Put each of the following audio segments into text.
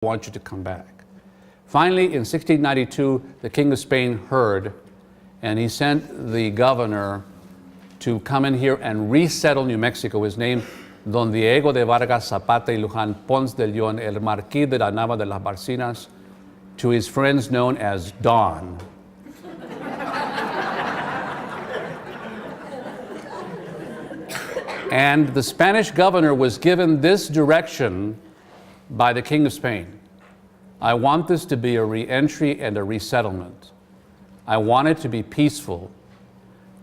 want you to come back. Finally, in 1692, the King of Spain heard, and he sent the governor to come in here and resettle New Mexico. His name, Don Diego de Vargas Zapata y Luján Ponce de León, el Marquis de la Nava de las Barcinas, to his friends known as Don. And the Spanish governor was given this direction by the King of Spain. I want this to be a re-entry and a resettlement. I want it to be peaceful.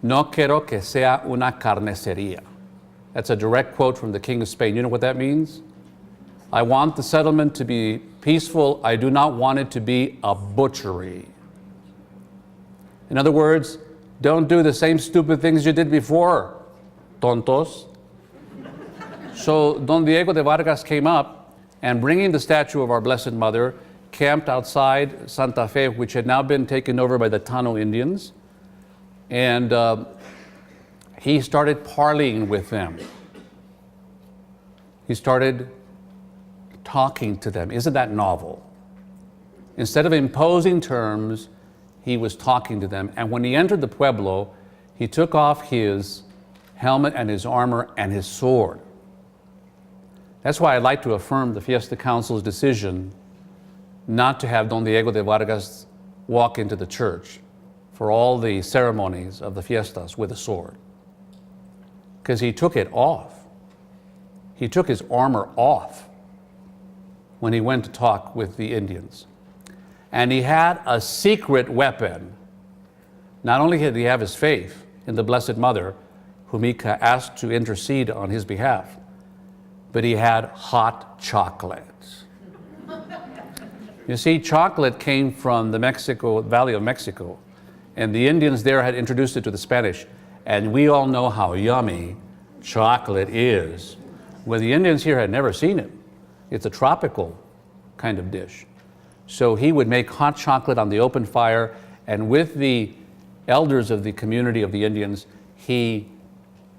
No quiero que sea una carnicería. That's a direct quote from the King of Spain. You know what that means? I want the settlement to be peaceful. I do not want it to be a butchery. In other words, don't do the same stupid things you did before, tontos. So Don Diego de Vargas came up and, bringing the statue of our Blessed Mother, camped outside Santa Fe, which had now been taken over by the Tano Indians. And he started parleying with them. He started talking to them. Isn't that novel? Instead of imposing terms, he was talking to them. And when he entered the pueblo, he took off his helmet and his armor and his sword. That's why I'd like to affirm the Fiesta Council's decision not to have Don Diego de Vargas walk into the church for all the ceremonies of the fiestas with a sword. Because he took it off. He took his armor off when he went to talk with the Indians. And he had a secret weapon. Not only did he have his faith in the Blessed Mother, whom he asked to intercede on his behalf, but he had hot chocolate. You see, chocolate came from the Valley of Mexico, and the Indians there had introduced it to the Spanish, and we all know how yummy chocolate is. Well, the Indians here had never seen it. It's a tropical kind of dish. So he would make hot chocolate on the open fire, and with the elders of the community of the Indians, he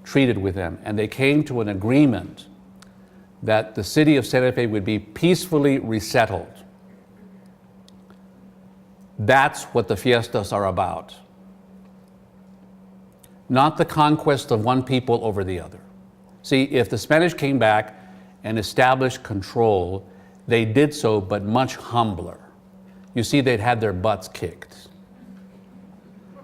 treated with them, and they came to an agreement that the city of Santa Fe would be peacefully resettled. That's what the fiestas are about. Not the conquest of one people over the other. See, if the Spanish came back and established control, they did so, but much humbler. You see, they'd had their butts kicked.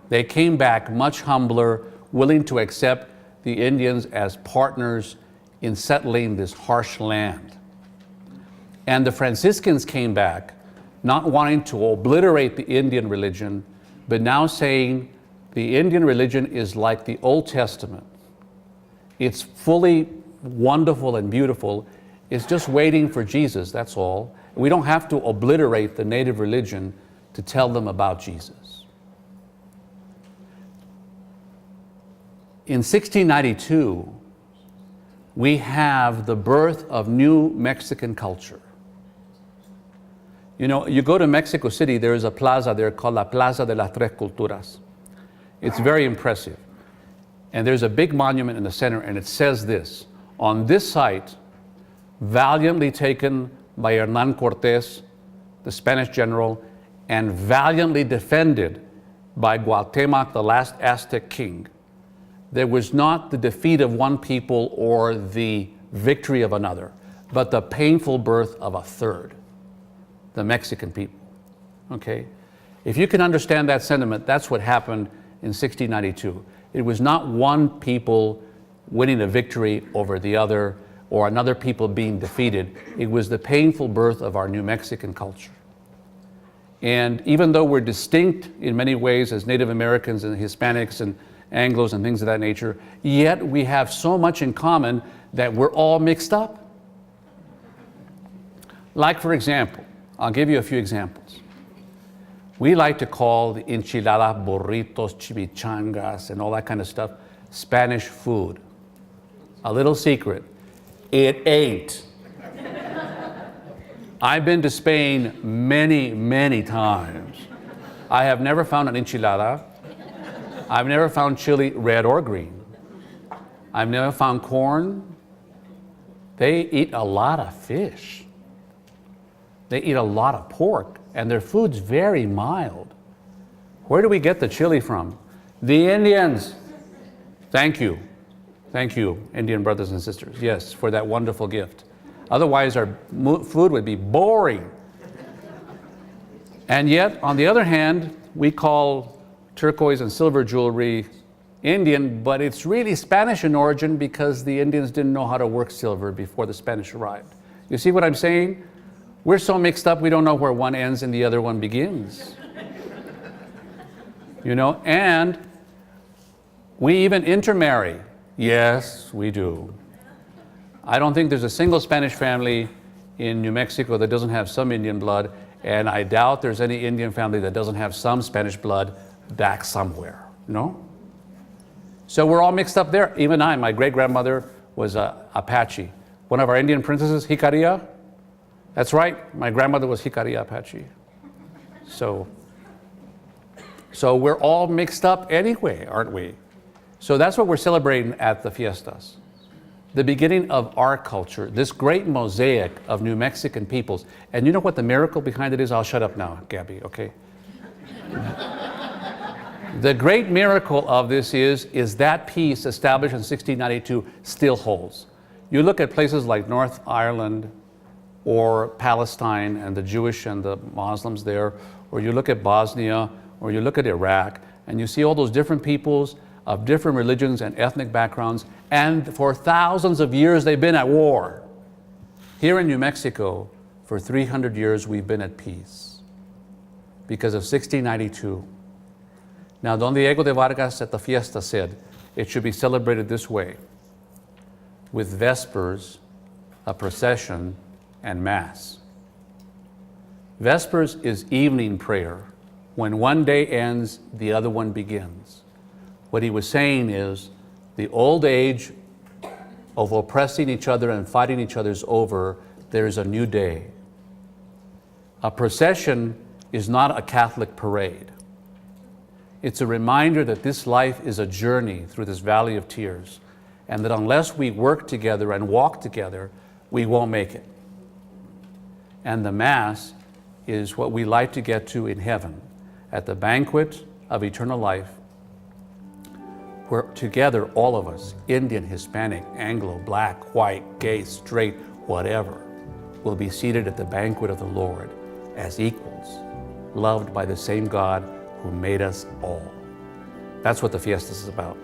They came back much humbler, willing to accept the Indians as partners in settling this harsh land. And the Franciscans came back, not wanting to obliterate the Indian religion, but now saying the Indian religion is like the Old Testament. It's fully wonderful and beautiful. It's just waiting for Jesus, that's all. We don't have to obliterate the native religion to tell them about Jesus. In 1692, we have the birth of new Mexican culture. You know, you go to Mexico City, there is a plaza there called La Plaza de las Tres Culturas. It's very impressive. And there's a big monument in the center, and it says this: on this site, valiantly taken by Hernán Cortés, the Spanish general, and valiantly defended by Cuauhtémoc, the last Aztec king, there was not the defeat of one people or the victory of another, but the painful birth of a third, the Mexican people, okay? If you can understand that sentiment, that's what happened in 1692. It was not one people winning a victory over the other or another people being defeated. It was the painful birth of our new Mexican culture. And even though we're distinct in many ways as Native Americans and Hispanics and Anglos and things of that nature, yet we have so much in common that we're all mixed up. Like, for example, I'll give you a few examples. We like to call the enchiladas, burritos, chimichangas, and all that kind of stuff Spanish food. A little secret, it ain't. I've been to Spain many, many times. I have never found an enchilada. I've never found chili, red or green. I've never found corn. They eat a lot of fish. They eat a lot of pork, and their food's very mild. Where do we get the chili from? The Indians. Thank you. Thank you, Indian brothers and sisters, yes, for that wonderful gift. Otherwise, our food would be boring. And yet, on the other hand, we call turquoise and silver jewelry Indian, but it's really Spanish in origin because the Indians didn't know how to work silver before the Spanish arrived. You see what I'm saying? We're so mixed up, we don't know where one ends and the other one begins. You know, and we even intermarry. Yes, we do. I don't think there's a single Spanish family in New Mexico that doesn't have some Indian blood, and I doubt there's any Indian family that doesn't have some Spanish blood back somewhere, no? So we're all mixed up there. Even my great-grandmother was Apache. One of our Indian princesses, Jicarilla. That's right, my grandmother was Jicarilla Apache. So we're all mixed up anyway, aren't we? So that's what we're celebrating at the Fiestas. The beginning of our culture, this great mosaic of New Mexican peoples. And you know what the miracle behind it is? I'll shut up now, Gabby, okay? The great miracle of this is that peace established in 1692 still holds. You look at places like North Ireland or Palestine and the Jewish and the Muslims there, or you look at Bosnia, or you look at Iraq, and you see all those different peoples of different religions and ethnic backgrounds, and for thousands of years they've been at war. Here in New Mexico, for 300 years we've been at peace because of 1692. Now, Don Diego de Vargas at the Fiesta said it should be celebrated this way, with Vespers, a procession, and Mass. Vespers is evening prayer. When one day ends, the other one begins. What he was saying is the old age of oppressing each other and fighting each other is over. There is a new day. A procession is not a Catholic parade. It's a reminder that this life is a journey through this valley of tears, and that unless we work together and walk together, we won't make it. And the Mass is what we like to get to in heaven, at the banquet of eternal life, where together, all of us, Indian, Hispanic, Anglo, black, white, gay, straight, whatever, will be seated at the banquet of the Lord as equals, loved by the same God who made us all. That's what the Fiestas is about.